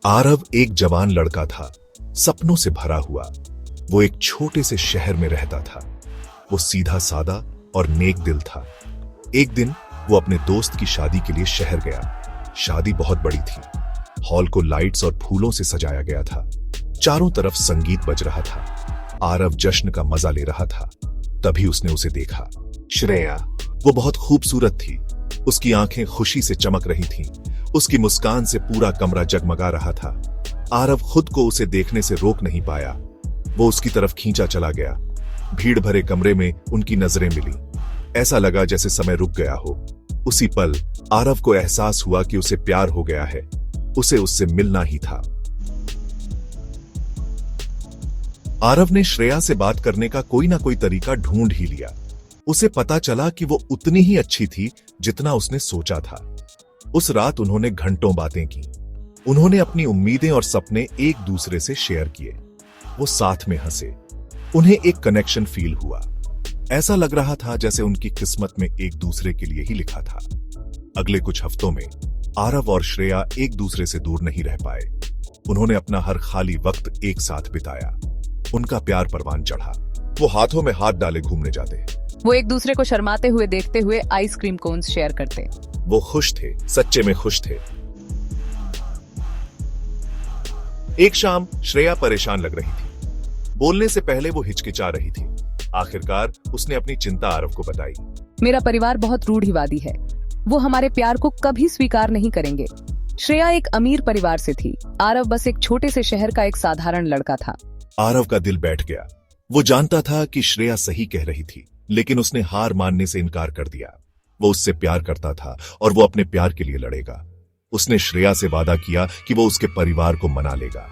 आरव एक जवान लड़का था, सपनों से भरा हुआ। वो एक छोटे से शहर में रहता था। वो सीधा सादा और नेक दिल था। एक दिन वो अपने दोस्त की शादी के लिए शहर गया। शादी बहुत बड़ी थी। हॉल को लाइट्स और फूलों से सजाया गया था। चारों तरफ संगीत बज रहा था। आरव जश्न का मजा ले रहा था। तभी उसने उसे देखा। श्रेया, वो बहुत खूबसूरत थी। उसकी आंखें खुशी से चमक रही थीं। उसकी मुस्कान से पूरा कमरा जगमगा रहा था। आरव खुद को उसे देखने से रोक नहीं पाया। वो उसकी तरफ खींचा चला गया। भीड़ भरे कमरे में उनकी नजरें मिली। ऐसा लगा जैसे समय रुक गया हो। उसी पल आरव को एहसास हुआ कि उसे प्यार हो गया है। उसे उससे मिलना ही था। आरव ने श्रेया से बात करने का कोई ना कोई तरीका ढूंढ ही लिया। उसे पता चला कि वो उतनी ही अच्छी थी जितना उसने सोचा था। उस रात उन्होंने घंटों बातें की। उन्होंने अपनी उम्मीदें और सपने एक दूसरे से शेयर किए। वो साथ में हंसे। उन्हें एक कनेक्शन फील हुआ। ऐसा लग रहा था जैसे उनकी किस्मत में एक दूसरे के लिए ही लिखा था। अगले कुछ हफ्तों में आरव और श्रेया एक दूसरे से दूर नहीं रह पाए। उन्होंने अपना हर खाली वक्त एक साथ बिताया। उनका प्यार परवान चढ़ा। वो हाथों में हाथ डाले घूमने जाते। वो एक दूसरे को शर्माते हुए देखते हुए आइसक्रीम कोन्स शेयर करते। वो खुश थे, सच्चे में खुश थे। एक शाम श्रेया परेशान लग रही थी। बोलने से पहले वो हिचकिचा रही थी। आखिरकार उसने अपनी चिंता आरव को बताई। मेरा परिवार बहुत रूढ़िवादी है। वो हमारे प्यार को कभी स्वीकार नहीं करेंगे। श्रेया एक अमीर परिवार से थी। आरव बस एक छोटे से शहर का एक साधारण लड़का था। आरव का दिल बैठ गया। वो जानता था कि श्रेया सही कह रही थी, लेकिन उसने हार मानने से इनकार कर दिया। वो उससे प्यार करता था और वो अपने प्यार के लिए लड़ेगा। उसने श्रेया से वादा किया कि वो उसके परिवार को मना लेगा।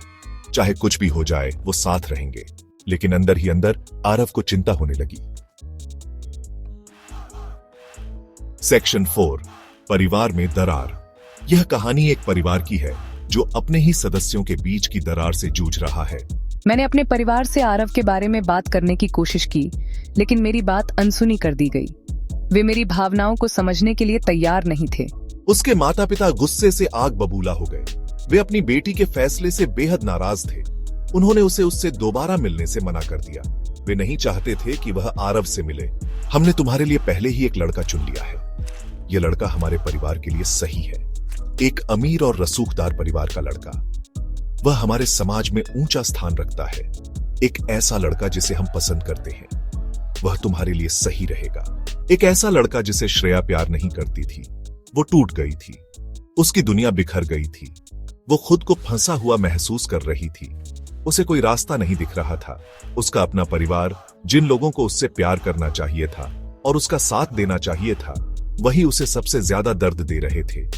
चाहे कुछ भी हो जाए, वो साथ रहेंगे। लेकिन अंदर ही अंदर आरव को चिंता होने लगी। सेक्शन 4, परिवार में दरार। यह कहानी एक परिवार की है जो अपने ही सदस्यों के बीच की दरार से जूझ रहा है। मैंने अपने परिवार से आरव के बारे में बात करने की कोशिश की, लेकिन मेरी बात अनसुनी कर दी गई। वे मेरी भावनाओं को समझने के लिए तैयार नहीं थे। उसके माता पिता गुस्से से आग बबूला हो गए। वे अपनी बेटी के फैसले से बेहद नाराज थे। उन्होंने उसे उससे दोबारा मिलने से मना कर दिया। वे नहीं चाहते थे कि वह आरव से मिले। हमने तुम्हारे लिए पहले ही एक लड़का चुन लिया है। यह लड़का हमारे परिवार के लिए सही है। एक अमीर और रसूखदार परिवार का लड़का। वह हमारे समाज में ऊंचा स्थान रखता है। एक ऐसा लड़का जिसे हम पसंद करते हैं। वह तुम्हारे लिए सही रहेगा। एक ऐसा लड़का जिसे श्रेया प्यार नहीं करती थी। वो टूट गई थी। उसकी दुनिया बिखर गई थी। वो खुद को फंसा हुआ महसूस कर रही थी। उसे कोई रास्ता नहीं दिख रहा था। उसका अपना परिवार, जिन लोगों को उससे प्यार करना चाहिए था और उसका साथ देना चाहिए था, वही उसे सबसे ज्यादा दर्द दे रहे थे।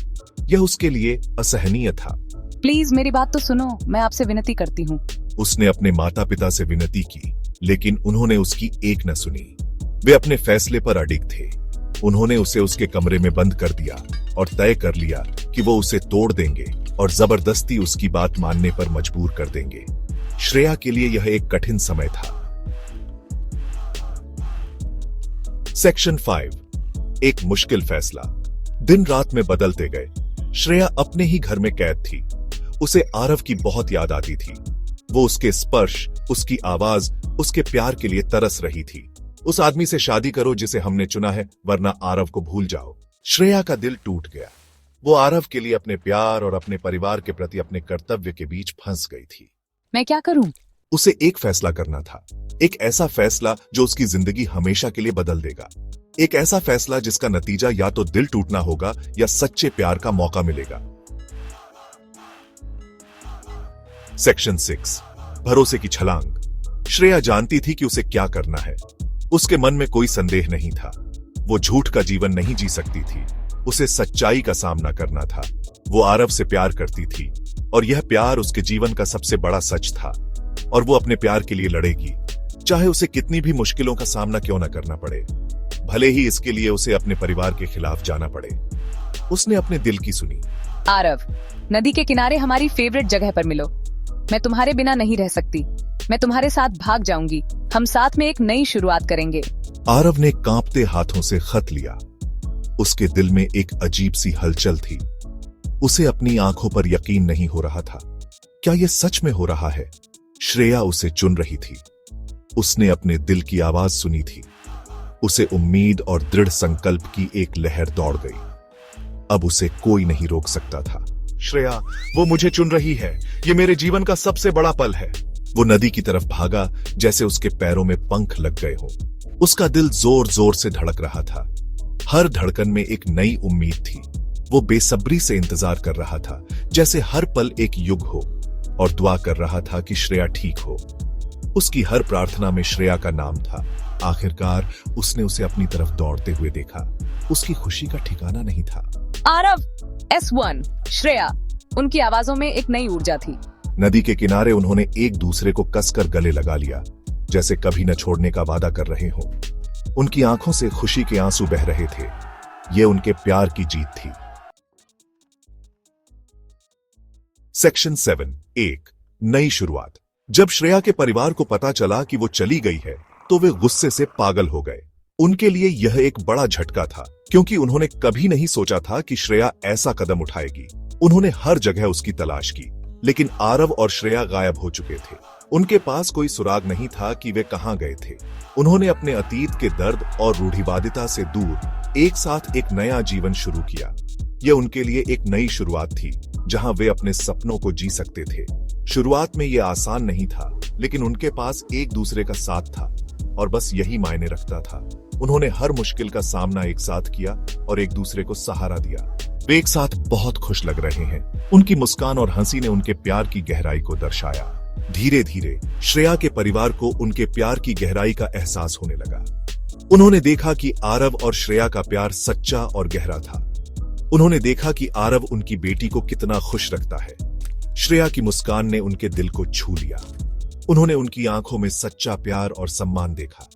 यह उसके लिए असहनीय था। प्लीज मेरी बात तो सुनो, मैं आपसे विनती करती हूँ। उसने अपने माता पिता से विनती की, लेकिन उन्होंने उसकी एक न सुनी। वे अपने फैसले पर अडिग थे। उन्होंने उसे उसके कमरे में बंद कर दिया और तय कर लिया कि वो उसे तोड़ देंगे और जबरदस्ती उसकी बात मानने पर मजबूर कर देंगे। श्रेया के लिए यह एक कठिन समय था। सेक्शन 5, एक मुश्किल फैसला। दिन रात में बदलते गए। श्रेया अपने ही घर में कैद थी। उसे आरव की बहुत याद आती थी। वो उसके स्पर्श, उसकी आवाज, उसके प्यार के लिए तरस रही थी। उस आदमी से शादी करो जिसे हमने चुना है, वरना आरव को भूल जाओ। श्रेया का दिल टूट गया। वो आरव के लिए अपने प्यार और अपने परिवार के प्रति अपने कर्तव्य के बीच फंस गई थी। मैं क्या करूं? उसे एक फैसला करना था। एक ऐसा फैसला जो उसकी जिंदगी हमेशा के लिए बदल देगा। एक ऐसा फैसला जिसका नतीजा या तो दिल टूटना होगा या सच्चे प्यार का मौका मिलेगा। सेक्शन 6, भरोसे की छलांग। श्रेया जानती थी कि उसे क्या करना है। उसके मन में कोई संदेह नहीं था। वो झूठ का जीवन नहीं जी सकती थी। उसे सच्चाई का सामना करना था। वो आरव से प्यार करती थी और यह प्यार उसके जीवन का सबसे बड़ा सच था। और वो अपने प्यार के लिए लड़ेगी, चाहे उसे कितनी भी मुश्किलों का सामना क्यों न करना पड़े। भले ही इसके लिए उसे अपने परिवार के खिलाफ जाना पड़े। उसने अपने दिल की सुनी। आरव, नदी के किनारे हमारी फेवरेट जगह पर मिलो। मैं तुम्हारे बिना नहीं रह सकती। मैं तुम्हारे साथ भाग जाऊंगी। हम साथ में एक नई शुरुआत करेंगे। आरव ने कांपते हाथों से खत लिया। उसके दिल में एक अजीब सी हलचल थी। उसे अपनी आंखों पर यकीन नहीं हो रहा था। क्या यह सच में हो रहा है? श्रेया उसे चुन रही थी। उसने अपने दिल की आवाज सुनी थी। उसे उम्मीद और दृढ़ संकल्प की एक लहर दौड़ गई। अब उसे कोई नहीं रोक सकता था। श्रेया, वो मुझे चुन रही है। ये मेरे जीवन का सबसे बड़ा पल है। वो नदी की तरफ भागा, जैसे उसके पैरों में पंख लग गए हो। उसका दिल जोर जोर से धड़क रहा था। हर धड़कन में एक नई उम्मीद थी। वो बेसब्री से इंतजार कर रहा था, जैसे हर पल एक युग हो, और दुआ कर रहा था कि श्रेया ठीक हो। उसकी हर प्रार्थना में श्रेया का नाम था। आखिरकार उसने उसे अपनी तरफ दौड़ते हुए देखा। उसकी खुशी का ठिकाना नहीं था। आरव, S1, श्रेया। उनकी आवाजों में एक नई ऊर्जा थी। नदी के किनारे उन्होंने एक दूसरे को कसकर गले लगा लिया, जैसे कभी न छोड़ने का वादा कर रहे हो। उनकी आंखों से खुशी के आंसू बह रहे थे। यह उनके प्यार की जीत थी। सेक्शन 7, 1 नई शुरुआत। जब श्रेया के परिवार को पता चला कि वो चली गई है, तो वे गुस्से से पागल हो गए। उनके लिए यह एक बड़ा झटका था, क्योंकि उन्होंने कभी नहीं सोचा था कि श्रेया ऐसा कदम उठाएगी। उन्होंने हर जगह उसकी तलाश की, लेकिन आरव और श्रेया गायब हो चुके थे। उनके पास कोई सुराग नहीं था कि वे कहां गए थे। उन्होंने अपने अतीत के दर्द और रूढ़िवादिता से दूर एक साथ एक नया जीवन शुरू किया। यह उनके लिए एक नई शुरुआत थी, जहां वे अपने सपनों को जी सकते थे। शुरुआत में यह आसान नहीं था, लेकिन उनके पास एक दूसरे का साथ था, और बस यही मायने रखता था। उन्होंने हर मुश्किल का सामना एक साथ किया और एक दूसरे को सहारा दिया। वे एक साथ बहुत खुश लग रहे हैं। उनकी मुस्कान और हंसी ने उनके प्यार की गहराई को दर्शाया। धीरे धीरे श्रेया के परिवार को उनके प्यार की गहराई का एहसास होने लगा। उन्होंने देखा कि आरव और श्रेया का प्यार सच्चा और गहरा था। उन्होंने देखा कि आरव उनकी बेटी को कितना खुश रखता है। श्रेया की मुस्कान ने उनके दिल को छू लिया। उन्होंने उनकी आंखों में सच्चा प्यार और सम्मान देखा।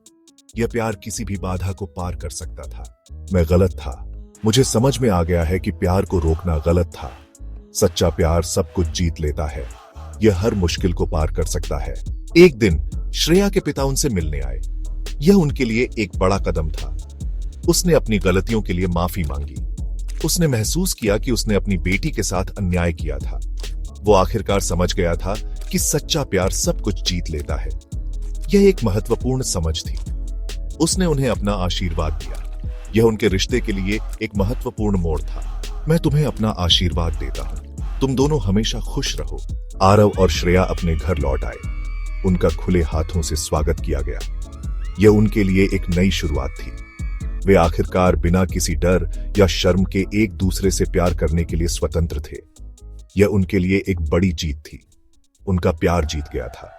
यह प्यार किसी भी बाधा को पार कर सकता था। मैं गलत था। मुझे समझ में आ गया है कि प्यार को रोकना गलत था। सच्चा प्यार सब कुछ जीत लेता है। यह हर मुश्किल को पार कर सकता है। एक दिन श्रेया के पिता उनसे मिलने आए। यह उनके लिए एक बड़ा कदम था। उसने अपनी गलतियों के लिए माफी मांगी। उसने महसूस किया कि उसने अपनी बेटी के साथ अन्याय किया था। वो आखिरकार समझ गया था कि सच्चा प्यार सब कुछ जीत लेता है। यह एक महत्वपूर्ण समझ थी। उसने उन्हें अपना आशीर्वाद दिया। यह उनके रिश्ते के लिए एक महत्वपूर्ण मोड़ था। मैं तुम्हें अपना आशीर्वाद देता हूं। तुम दोनों हमेशा खुश रहो। आरव और श्रेया अपने घर लौट आए। उनका खुले हाथों से स्वागत किया गया। यह उनके लिए एक नई शुरुआत थी। वे आखिरकार बिना किसी डर या शर्म के एक दूसरे से प्यार करने के लिए स्वतंत्र थे। यह उनके लिए एक बड़ी जीत थी। उनका प्यार जीत गया था।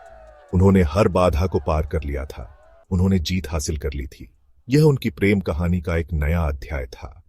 उन्होंने हर बाधा को पार कर लिया था। उन्होंने जीत हासिल कर ली थी। यह उनकी प्रेम कहानी का एक नया अध्याय था।